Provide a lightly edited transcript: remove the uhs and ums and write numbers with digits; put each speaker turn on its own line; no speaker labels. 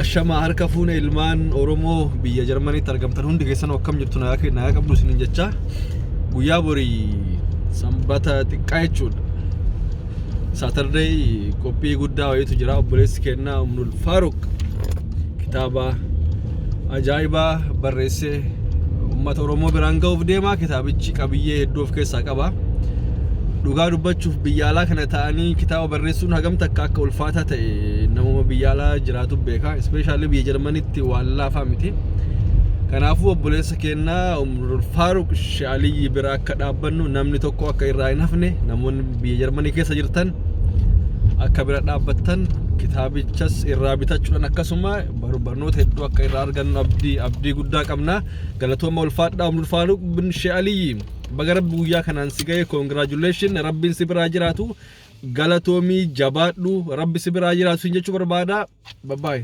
Ashama harka fuune ilmaan Oromoo biyya Jarmaniitti argamtan hundi keessan akkam jirtu naa qabdu isiniin jecha guyyaa borii sanbata xiqqaa jechuudha. Saturday qophii guddaa wayiitu jira. Obboleessi kennaa Umnul Faaruq kitaaba ajaa'ibaa barreessee uummata Oromoo biraan ga'uuf deema. Kitaabichi qabiyyee hedduu of keessaa qaba. Dhugaa dubbachuuf biyya alaa kana ta'anii kitaaba barreessuun hagam takka akka ulfaataa ta'e namuma biyya alaa jiraatu beeka. Especially biyya Jarmaniitti waan laafaa miti. Kanaafuu obboleessa kennaa Umnul Faaruq Shaaliyyi bira akka dhaabbannu namni tokko akka irraa hin hafne namoonni biyya Jarmanii keessa jirtan akka bira dhaabbattan kitaabichas irraa bitachuudhaan akkasuma barnoota hedduu akka irraa argannu abdii guddaa qabna. Galatooma ulfaadhaa Umnul Faaruq bin Shaaliyyi baga rabbi guyyaa kanaan si ga'e congratulations. Rabbiin si biraa jiraatu galatoomii jabaadhu rabbi si biraa jiraatu jechuu barbaada. Bye bye.